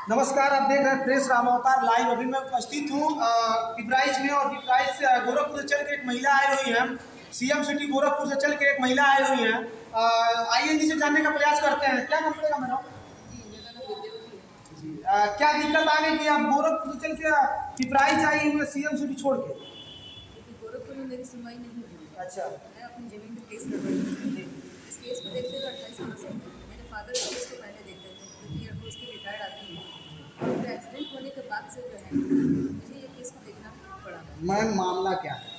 नमस्कार, आप देख रहे हैं प्रेस राम अवतार लाइव। अभी मैं उपस्थित हूँ पिपराइच में, और पिपराइच से गोरखपुर से चल के एक महिला आई हुई है। सीएम सिटी गोरखपुर से चल के एक महिला आई हुई है। आइए इन्हीं से जानने का प्रयास करते हैं। क्या नाम पड़ेगा मैडम? जी, मेरा नाम विद्यावती है। जी, क्या दिक्कत आ गई कि आप गोरखपुर से चल के पिपराइच आई हुई है सीएम सिटी छोड़ के? देखिए, गोरखपुर में मेरी सुनवाई नहीं हुई है। अच्छा। मैं अपनी ज़मीन पे केस कर रही हूँ। इस केस को देखते हुए 28 मार्च से मेरे फादर इस केस को पहले देखते थे, क्योंकि एयरफोर्स के रिटायर्ड आदमी हैं, और उनका एक्सीडेंट होने के बाद से जो है मुझे ये केस को देखना पड़ा। मैम, मामला क्या है?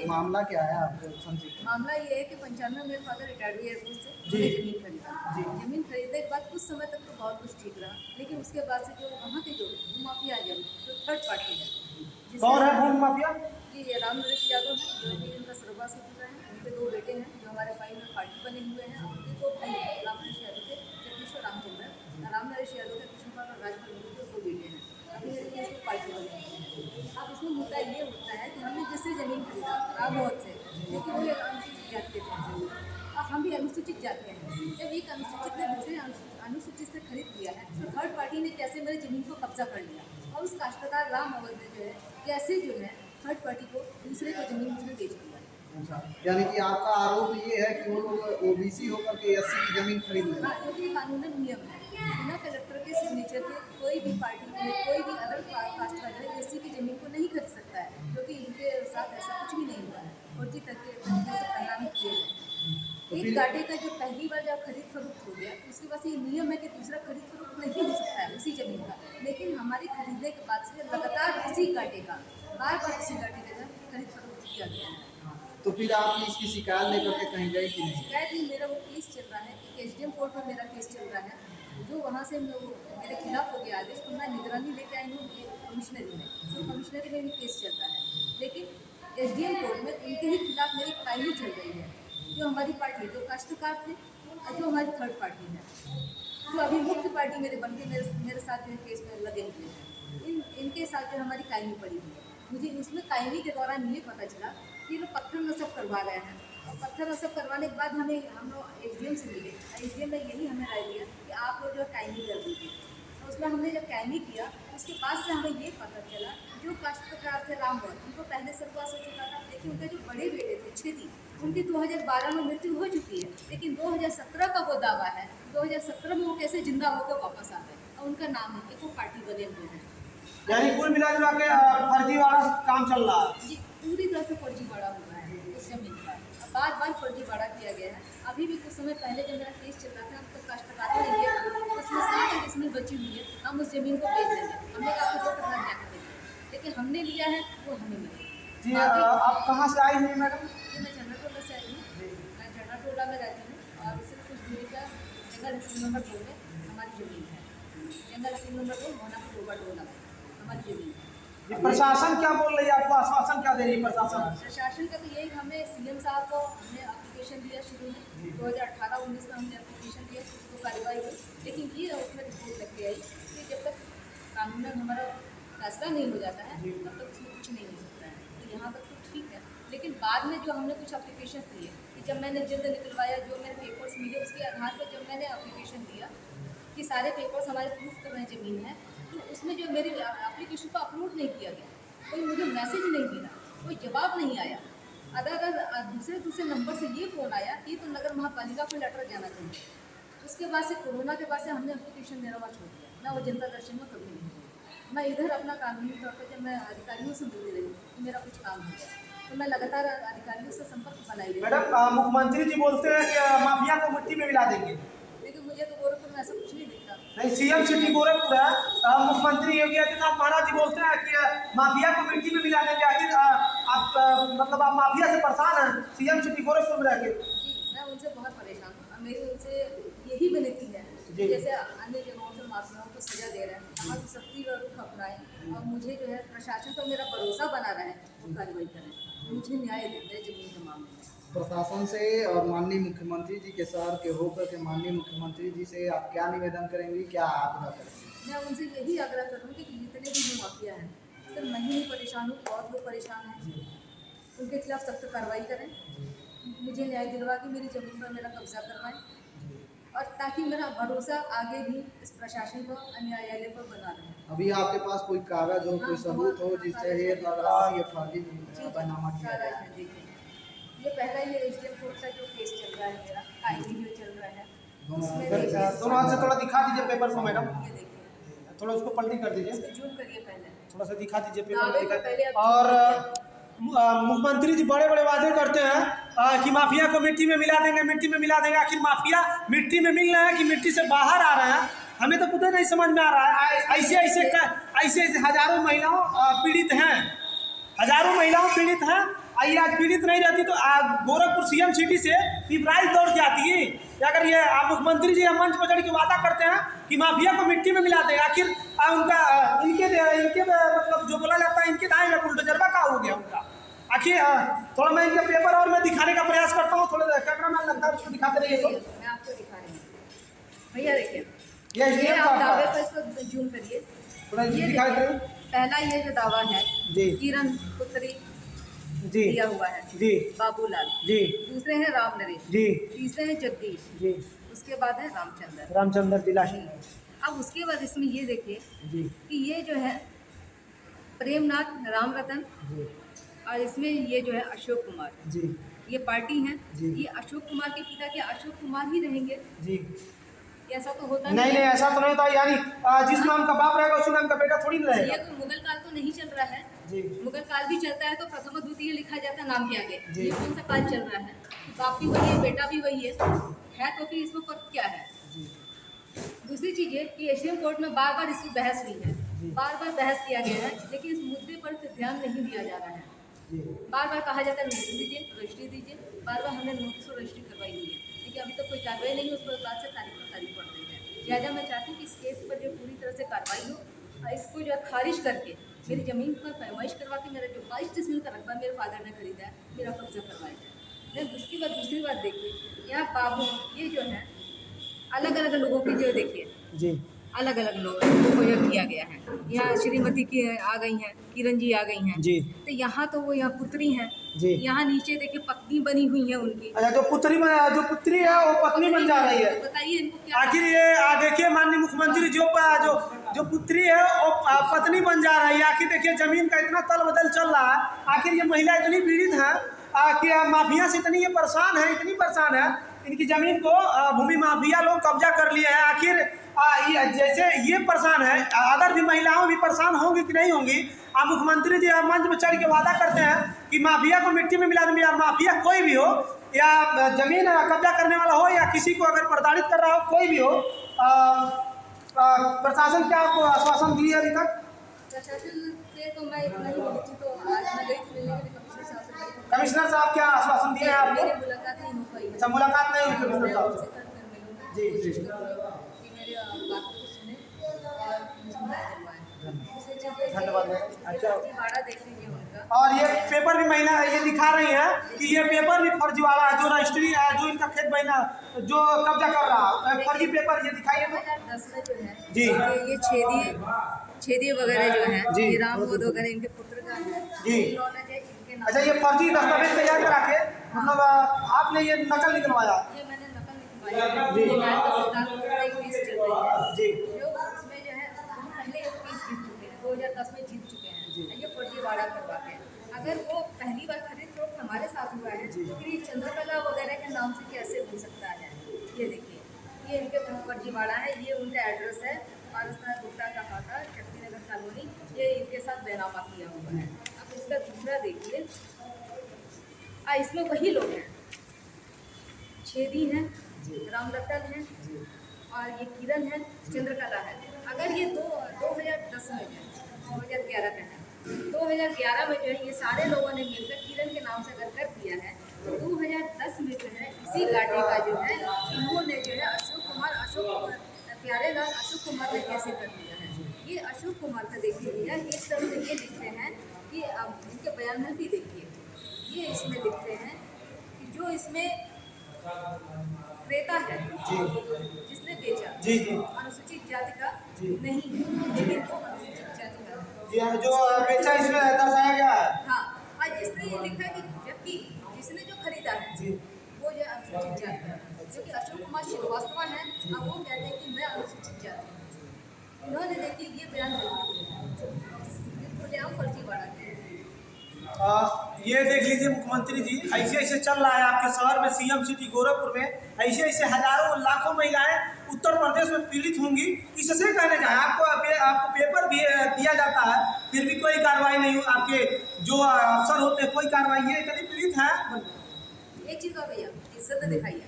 मामला क्या है आपको संक्षिप्त? मामला ये है कि 95 में मेरे फादर रिटायर्ड हुए एयरफोर्स से। जी। उन्होंने ज़मीन खरीदा। जी। ज़मीन खरीदने के बाद कुछ समय तक तो बहुत कुछ ठीक रहा, लेकिन उसके बाद से जो वहाँ के जो भूमाफिया है, जो थर्ड पार्टी है, कौन है जिसमें भूमि माफिया? ये राम नरेश यादव है, जो कि इनका सर्ववासी चुका है। उनके 2 बेटे हैं जो हमारे भाई में पार्टी बने हुए हैं, और उनके 2 भाई हैं, राम नरेश यादव के जगदीश और रामचंद्र, राम नरेश यादव के कृष्णपाल और राजपाल के 2 बेटे हैं। अभी ये इसमें पार्टी बने हुए हैं। अब इसमें मुद्दा ये होता है कि हमने जिससे ज़मीन खरीदा राम भवन से, लेकिन वो एक अनुसूचित जाति के थे, और हम भी अनुसूचित जाति हैं। जब एक अनुसूचित ने दूसरे अनुसूचित से खरीद लिया है, तो थर्ड पार्टी ने कैसे मेरी ज़मीन को कब्जा कर लिया, और उस काश्तकार राम भवन ने जो है कैसे जो है थर्ड पार्टी को दूसरे को ज़मीन उसने बेच दिया। अच्छा, यानी कि आपका आरोप ये है कि वो लोग ओबीसी होकर के एससी की जमीन खरीद ले। हाँ, क्योंकि कानूनन नियम है, बिना कलेक्टर के सिग्नेचर के कोई भी पार्टी में कोई भी अदर कास्ट का जो है एससी की ज़मीन को नहीं खरीद सकता है, क्योंकि इनके साथ ऐसा कुछ भी नहीं हुआ है। फर्जी तरीके से प्रणाली किए गए। एक गाड़ी का जो पहली बार जब खरीद फरोख्त हो गया, तो उसके बाद से ये नियम है कि दूसरा खरीद फरोख्त नहीं हो सकता है उसी ज़मीन का। लेकिन हमारी खरीदने के बाद से लगातार उसी गाड़ी का बार बार उसी गाड़ी का खरीद फरोख्त किया गया है। तो फिर आप इसकी शिकायत लेकर के कहीं गए कि नहीं? शिकायत नहीं, मेरा वो केस चल रहा है, एक एसडीएम कोर्ट में मेरा केस चल रहा है, जो वहाँ से मेरे खिलाफ हो गया आदेश, तो मैं निगरानी लेके आई हूँ कमिश्नरी में, तो कमिश्नरी में भी केस चल रहा है। लेकिन एसडीएम कोर्ट में उनके ही खिलाफ मेरी फाइलिंग चल रही है, जो हमारी पार्टी जो काश्तकार थे और जो हमारी थर्ड पार्टी है, जो अभी मुख्य पार्टी मेरे बन के मेरे साथ जो केस में लगे हुए हैं, इनके साथ जो हमारी कायमी पड़ी हुई है। मुझे इसमें कायमी के दौरान ये पता चला कि ये लोग पत्थर नसब करवा रहे हैं, और पत्थर नसब करवाने के बाद हम लोग एसडीएम से मिले। एसडीएम ने यही हमें राय दिया कि आप लोग जो है कायमी कर दीजिए। तो उसमें हमने जब कायमी किया, उसके बाद से हमें ये पता चला जो काश्तकार थे राम भवन, उनको पहले सर्ववास हो चुका था, लेकिन उनके जो बड़े बेटे थे छेदी, उनकी 2012 में मृत्यु हो चुकी है, लेकिन 2017 का वो दावा है, 2017 में वो कैसे जिंदा होकर वापस आ गए, और उनका नाम है कि वो पार्टी बने हुए हैं। यानी कुल मिला जुला के फर्जीवाड़ा काम चल रहा है। जी, पूरी तरह से फर्जीवाड़ा हुआ है उस जमीन का। बार बार फर्जीवाड़ा किया गया है। अभी भी कुछ समय पहले जब मेरा केस चल रहा था, तो काश्तकारों ने ये कहा उसमें 60 डिसमिल बची हुई है, हम उस जमीन को बेच देंगे। हमने कहा आपको जो करना है जाकर देखिए, लेकिन हमने लिया है वो हमें मिला। जी, आप कहाँ से आई हुई हैं मैडम? जी, मैं झंडा टोला से आई हूँ। मैं झंडा टोला में रहती हूँ, और उससे कुछ दूरी का जंगल 3 नंबर 2 में हमारी ज़मीन है। जंगल 3 नंबर 2 मोनापुर डोबा टोला में हमारी ज़मीन है। जी, प्रशासन क्या बोल रही है आपको? आश्वासन क्या दे रही है प्रशासन? प्रशासन का तो यही, हमें सीएम साहब को हमने एप्लीकेशन दिया शुरू में 2018-19 में हमने एप्लीकेशन दिया, उसको कार्रवाई हुई, लेकिन ये उसमें रिपोर्ट लग के आई कि जब तक कानूनन हमारा फैसला नहीं हो जाता है तब तक उसमें कुछ नहीं हो सकता है। तो यहाँ तक तो ठीक है, लेकिन बाद में जो हमने कुछ एप्लीकेशन दिए कि जब मैंने जल्द निकलवाया, जो मेरे पेपर्स मिले उसके आधार पर जब मैंने एप्लीकेशन दिया कि सारे पेपर्स हमारे प्रूफ कर रहे हैं ज़मीन है, तो उसमें जो मेरी एप्लीकेशन को अपलोड नहीं किया गया, कोई मुझे मैसेज नहीं मिला, कोई जवाब नहीं आया। अगर दूसरे नंबर से ये फ़ोन आया कि तो नगर महापालिका को लेटर जाना चाहिए। उसके बाद से कोरोना के बाद से हमने एप्लीकेशन देना हुआ छोड़ दिया। मैं वो जनता दर्शन में कभी नहीं गई। मैं इधर अपना कानूनी तौर पर जब मैं अधिकारियों से मिलती रही कि मेरा कुछ काम हो गया, तो मैं लगातार अधिकारियों से संपर्क बनाई रही। मैडम, मुख्यमंत्री जी बोलते हैं कि माफिया को मिट्टी में मिला देंगे। लेकिन मुझे तो गोरखपुर में ऐसा कुछ नहीं दिखता। नहीं, सीएम सिटी गोरखपुर है। मुख्यमंत्री योगी आदित्यनाथ महाराज जी बोलते हैं कि माफिया को मिट्टी में मिला देंगे। आखिर आप मतलब आप माफिया से परेशान हैं सीएम सिटी गोरखपुर में रह के? जी, मैं उनसे बहुत परेशान हूँ। मेरी उनसे यही विनती है कि जैसे अन्य जगहों पर माफियाओं को सजा दे रहे हैं, यहाँ तो सख्ती का रुख अपनाएं, और मुझे जो है प्रशासन पर मेरा भरोसा बना रहे, वो कार्रवाई करें, मुझे न्याय दें मेरे जमीन के मामले में। प्रशासन से और माननीय मुख्यमंत्री जी के सर के होकर के माननीय मुख्यमंत्री जी से आप क्या निवेदन करेंगे, क्या आग्रह करेंगे? मैं उनसे यही आग्रह करूँगी कि जितने भी जो माफिया हैं, सिर्फ मैं ही नहीं परेशान हूँ, बहुत लोग परेशान हैं, उनके खिलाफ सख्त कार्रवाई करें, मुझे न्याय दिलवा के मेरी ज़मीन पर मेरा कब्जा करवाएं, और ताकि मेरा भरोसा आगे भी इस प्रशासन पर न्यायालय पर बना रहे। अभी आपके पास कोई कागज हो, कोई सबूत हो जिससे ये लग रहा है ये फर्जी बैनामा किया सारा गया? है, देखिए ये पहला ये एसडीएम कोर्ट का जो केस चल रहा है मेरा आईनी जो चल रहा है उसमें देखिए, दोनों हाथ से थोड़ा दिखा दीजिए पेपर को मैडम, ये देखिए थोड़ा उसको पलटी कर दीजिए, इसको जूम करिए पहले। थोड़ा सा दिखा दीजिए पेपर दावे में को पहले दिखा। आप और मुख्यमंत्री जी बड़े बड़े वादे करते हैं कि माफिया को मिट्टी में मिला देंगे, मिट्टी में मिला देंगे। आखिर माफिया मिट्टी में मिल रहा है कि मिट्टी से बाहर आ रहा है, हमें तो खुद नहीं समझ में आ रहा है। ऐसे ऐसे हजारों महिलाओं पीड़ित हैं, हजारों महिलाओं पीड़ित हैं। ये आज पीड़ित नहीं रहती तो गोरखपुर सीएम सिटी से पिपराइच दौड़ के आती है। अगर ये मुख्यमंत्री जी मंच पर चढ़ के वादा करते हैं कि माफिया को मिट्टी में मिला देंगे, आखिर उनका इनके मतलब जो बोला जाता है इनके दाएं में बुलडोजरबा का हो गया उनका। आखिर थोड़ा मैं इनका पेपर और मैं दिखाने का प्रयास करता हूँ, थोड़ा कैमरा मैन लगता है उसको दिखाते रहिए। तो मैं आपको दिखा रही हूँ भैया, देखिए ये ये SDM आप का दावे पर इसको जूम करिए। थोड़ा ये दिखा देखिए, देते पहला ये जो दावा है जी किरण पुत्री जी दिया हुआ है जी बाबूलाल, जी दूसरे हैं राम नरेश, जी तीसरे हैं जगदीश, जी उसके बाद है रामचंद्र। रामचंद्र जिला अब उसके बाद इसमें ये देखिए जी कि ये जो है प्रेमनाथ राम रतन, जी और इसमें ये जो है अशोक कुमार, जी ये पार्टी है। जी। ये अशोक कुमार के पिता के अशोक कुमार ही रहेंगे, जी ऐसा तो होता नहीं नहीं, ऐसा तो नहीं होता। यानी जिस नाम का बाप रहेगा उसी नाम का बेटा थोड़ी ना ये रहेगा। तो मुगल काल तो नहीं चल रहा है। जी मुगल काल भी चलता है तो प्रथम द्वितीय लिखा जाता है नाम के आगे। जी। ये कौन सा काल चल रहा है? बाप भी वही है, बेटा भी वही है तो फिर इसमें फर्क क्या है? जी दूसरी चीज़ है कि एशियन कोर्ट में बार बार इसकी बहस हुई है, जी। बार बार बहस किया गया है, लेकिन इस मुद्दे पर ध्यान नहीं दिया जा रहा है। जी बार बार कहा जाता है नोटिस दीजिए, रजिस्ट्री दीजिए, बार बार हमने नोटिस और रजिस्ट्री करवाई हुई है, लेकिन अभी तक कोई कार्रवाई नहीं हुई। उस पर बाद से तारीख पर तारीख पड़ रही है। लिहाजा मैं चाहती हूँ कि इस केस पर जो पूरी तरह से कार्रवाई हो और इसको जो है खारिज करके मेरी ज़मीन पर पैमाइश करवा के मेरा जो 22 डिसमिल का रकबा मेरे फादर ने खरीदा है मेरा कब्जा करवाया जाए। मैं उसकी बात दूसरी बात देखिए, यहाँ बाबू ये जो है अलग अलग लोगों की जो देखिए जी अलग अलग लोगों को जो किया गया है। यहाँ श्रीमती की आ गई हैं, किरण जी आ गई हैं जी तो यहाँ तो वो यहाँ पुत्री हैं जी। यहाँ नीचे देखिए पत्नी बनी हुई है उनकी। अच्छा, जो पुत्री है वो पत्नी बन जा रही है। तो बताइए इनको क्या आखिर ये देखिए माननीय मुख्यमंत्री जो पुत्री है वो पत्नी बन जा रही है। आखिर देखिए जमीन का इतना तल बदल चल रहा है। आखिर ये महिला इतनी पीड़ित है कि माफिया से इतनी ये परेशान है, इतनी परेशान है, इनकी जमीन को भूमि माफिया लोग कब्जा कर लिए हैं। आखिर जैसे ये परेशान है, अगर भी महिलाओं भी परेशान होंगी कि नहीं होंगी। मुख्यमंत्री जी मंच में चढ़ के वादा करते हैं कि माफिया को मिट्टी में मिला देंगे। या माफिया कोई भी हो, या जमीन कब्जा करने वाला हो, या किसी को अगर प्रताड़ित कर रहा हो, कोई भी हो, प्रशासन क्या आपको आश्वासन दिए अभी तक? प्रशासन से तो मैं इतना ही बोलूँ, तो आज मैं गई थी मिलने के लिए कमिश्नर साहब से गई। कमिश्नर साहब क्या आश्वासन दिए हैं आपको? मेरी मुलाकात नहीं हो पाई। अच्छा, मुलाकात नहीं हुई कमिश्नर साहब उनसे से? कल फिर मिलूंगी। जी, जी। कोशिश करूंगी कि मेरे बातों को सुने और मुझे न्याय दिलवाएं। दूसरी चीज़ ये धन्यवाद। कि अच्छा। फर्जीवाड़ा देख लीजिए उनका। और ये पेपर भी महिला ये दिखा रही है कि ये पेपर भी फर्जीवाड़ा है। जो रजिस्ट्री जो इनका खेत बहना जो कब्जा कर रहा है, फर्जी पेपर ये दिखाइए तो। 2010 में जो है जी। ये छेदिए वगैरह जो है जी। ये राम बोध वगैरह इनके पुत्र का है। जी। इन्होंने जो इनके नाम अच्छा, ये फर्जी दस्तावेज तैयार करा के मतलब आपने ये नकल निकलवाया? ये मैंने नकल निकलवाई है। ये न्याय का सिद्धांत पर एक केस चल रही है जी जो इसमें जो है हम पहले एक केस जीत चुके हैं, 2010 में जीत चुके हैं। ये फर्जीवाड़ा करवा के अगर वो पहली बार खरीद फरोख्त हमारे साथ हुआ है फिर ये चंद्रकला वगैरह के नाम से कैसे हो सकता है? ये देखिए, ये इनके फर्जीवाड़ा है। ये उनका एड्रेस है पारसनाथ गुप्ता का खाता, शक्तिनगर कॉलोनी। ये इनके साथ बैनामा किया हुआ है। अब इसका दूसरा देखिए, इसमें वही लोग हैं, छेदी हैं, रामरतन हैं और ये किरण है, चंद्रकला है। अगर ये 2010 में है, 2011 में है, 2011 में जो है ये सारे लोगों ने मिलकर किरण के नाम से अगर कर दिया है तो 2010 में जो है इसी घाटे का जो है इन्होंने जो है अशोक प्यारेलाल अशोक कुमार ने कैसे कर दिया है? ये अशोक कुमार का देखिए भैया, इस तरह से ये लिखते हैं कि अब इनके बयान में भी देखिए, ये इसमें लिखते हैं कि जो इसमें क्रेता है जिसने बेचा जी जी अनुसूचित जाति का जी। नहीं है, लेकिन वो अनुसूचित जाति का है। जी हाँ, जो बेचा इसमें दर्शाया गया है। हाँ, और जिसने ये लिखा है कि जबकि जिसने जो खरीदा है जी वो जो अनुसूचित जाति का है, जो कि अशोक कुमार श्रीवास्तव है अब वो कहते हैं कि मैं अनुसूचित जाति हूँ। इन्होंने देखिए ये बयान खुलेआम फर्जीवाड़ा किया। ये देख लीजिए मुख्यमंत्री जी, ऐसे ऐसे चल रहा है आपके शहर में, सीएम सिटी गोरखपुर में ऐसे ऐसे हजारों लाखों महिलाएं उत्तर प्रदेश में पीड़ित होंगी। इससे कहने जाए आपको पेपर भी दिया जाता है, फिर भी कोई कार्रवाई नहीं, आपके जो अफसर होते हैं कोई कार्रवाई, ये इतनी पीड़ित है। एक चीज़ और भैया इज्जत दिखाइए,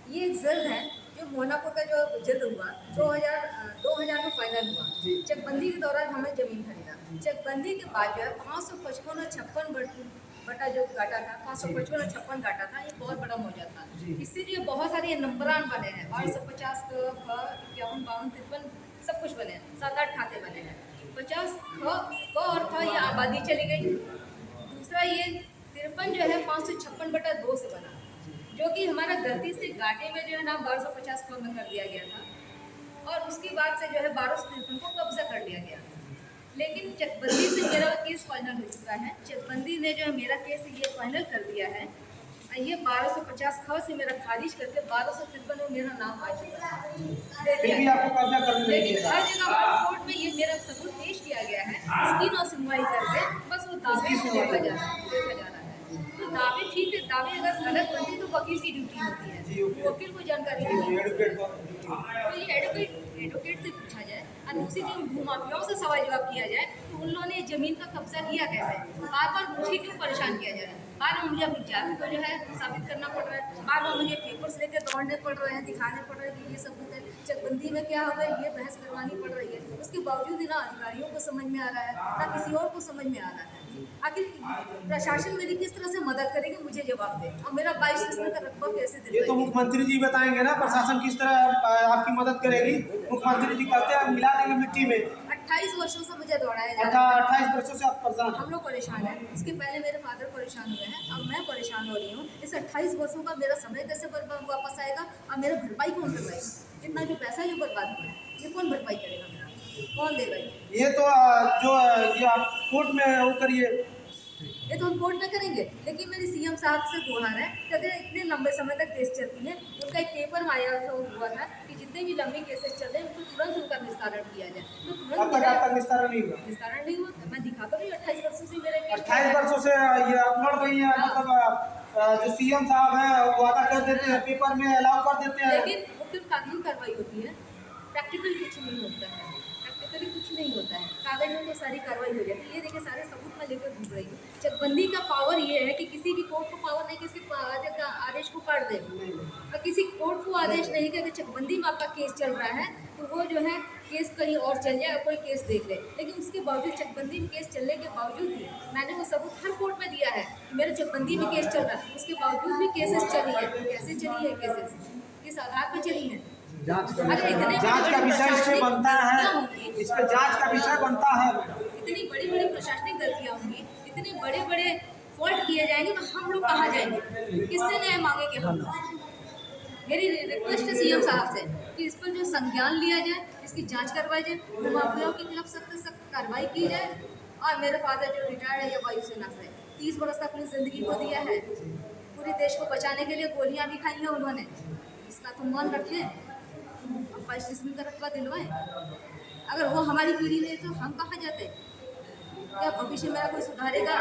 ये एक जल्द है जो मोनापुर का जो जल्द हुआ 2000 में फाइनल हुआ। चकबंदी के दौरान हमने जमीन खरीदा, चकबंदी के बाद जो है 555 और 56 बटा जो गाटा था, 555 और 56 गाटा था, ये बहुत बड़ा मौजा था। इससे जो बहुत सारे नंबरान बने हैं, 1250 51 52 53 सब कुछ बने हैं, 7-8 खाते बने हैं। 50 ख और था ये आबादी चली गई। दूसरा ये 53 जो है 556 बटा 2 से बना, जो कि हमारा गलती से घाटे में जो है ना 1250 ख में कर दिया गया था, और उसके बाद से जो है 1253 को कब्जा कर लिया गया। लेकिन चकबंदी से मेरा केस फाइनल हो चुका है, चकबंदी ने जो है मेरा केस ये फाइनल कर दिया है। ये 1250 ख से मेरा खारिज करके 1253 में मेरा नाम आ चुका है। फिर भी आपको कब्जा कर लिया लेकिन गया। हर जगह कोर्ट में ये मेरा सबूत पेश किया गया है, इसकी ना सुनवाई करके बस वो दावे को देखा जा रहा है। तो दावे ठीक है, दावे अगर गलत बनते तो वकील की ड्यूटी होती है, वकील को जानकारी देनी है। तो ये एडवोकेट से पूछा जाए, और दूसरी चीज भूमाफियाओं से सवाल जवाब किया जाए तो उन लोगों ने ज़मीन का कब्जा किया कैसे, बार बार मुझे क्यों परेशान किया जा रहा है, बार बार मुझे अपनी जाति को जो है साबित करना पड़ रहा है, बार बार मुझे पेपर्स लेकर दौड़ने पड़ रहे हैं, दिखाने पड़ रहे हैं कि ये सबूत है। चकबंदी में क्या होगा ये बहस करवानी पड़ रही है, उसके बावजूद ही ना अधिकारियों को समझ में आ रहा है ना किसी और को समझ में आ रहा है। आखिर प्रशासन मेरी किस तरह से मदद करेगी, मुझे जवाब दे, और मेरा 22 किस्म का रकबा कैसे दे। ये तो मुख्यमंत्री जी बताएंगे ना, प्रशासन किस तरह आपकी मदद करेगी। मुख्यमंत्री जी कहते हैं मिला देंगे मिट्टी में। 28 वर्षों से मुझे दौड़ाया जा रहा है, 28 वर्षों से आप परेशान। हम लोग परेशान हैं। इसके पहले मेरे फादर परेशान हुए हैं, अब मैं परेशान हो रही हूँ। इस 28 वर्षों का मेरा समय कैसे वापस आएगा, और मेरा भरपाई कौन करवाएगा? इतना जो पैसा जो बर्बाद हुआ है ये कौन भरपाई करेगा मेरा, कौन देगा? ये तो जो ये आप कोर्ट में वो करिए, ये तो हम कोर्ट में करेंगे। लेकिन मेरी सीएम साहब से गुहार है कि अगर इतने लंबे समय तक केस चलती है, उनका एक पेपर आया हुआ था कि जितने भी लंबे केसेस चल रहे हैं उनको तुरंत उनका निस्तारण किया जाए। तो अब तक आपका निस्तारण नहीं हुआ। निस्तारण नहीं हुआ, मैं दिखाता रही 28 वर्षों से मेरे 28 वर्षों से ये आप लड़ रही हैं, मतलब जो सीएम साहब हैं वादा कर देते हैं, पेपर में अलाउ कर देते हैं, लेकिन वो फिर कानूनी कार्रवाई होती है, प्रैक्टिकल कुछ नहीं होता है, प्रैक्टिकली कुछ नहीं होता है, कागज में तो सारी कार्रवाई हो जाती है। ये देखिए सारे सबूत मैं लेकर घूम रही हूँ। चकबंदी का पावर ये है कि किसी भी कोर्ट को पावर नहीं कि इसके आदेश को काट दे, और किसी कोर्ट को आदेश नहीं कि अगर चकबंदी में आपका केस चल रहा है तो वो जो है केस कहीं और चल जाए, कोई केस देख ले। लेकिन उसके बावजूद चकबंदी में केस चलने के बावजूद भी मैंने वो सबूत हर कोर्ट में दिया है कि मेरे चकबंदी में केस चल रहा है, उसके बावजूद भी केसेस चली है। कैसे चली है केसेस, किस आधार पर चली है? जांच का विषय इस पे बनता है, इस पे जांच का विषय बनता है। इतनी बड़ी बड़ी प्रशासनिक गलतियाँ होंगी, इतने बड़े बड़े फॉल्ट किए जाएंगे तो हम लोग कहाँ जाएंगे, किससे न्याय मांगेंगे हम लोग? मेरी रिक्वेस्ट है सीएम साहब से कि इस पर जो संज्ञान लिया जाए, इसकी जांच करवाई जाए, माफियाओं के खिलाफ सख्त सख्त कार्रवाई की जाए। और मेरे फादर जो रिटायर्ड है या वायुसेना से 30 वर्ष तक अपनी ज़िंदगी को दिया है, पूरे देश को बचाने के लिए गोलियां भी खाई हैं उन्होंने, इसका तो मान रखें। 22 किस्म का रकबा दिलवाएं, अगर वो हमारी पीढ़ी नहीं तो हम कहाँ जाते? क्या भविष्य मेरा कोई सुधारेगा?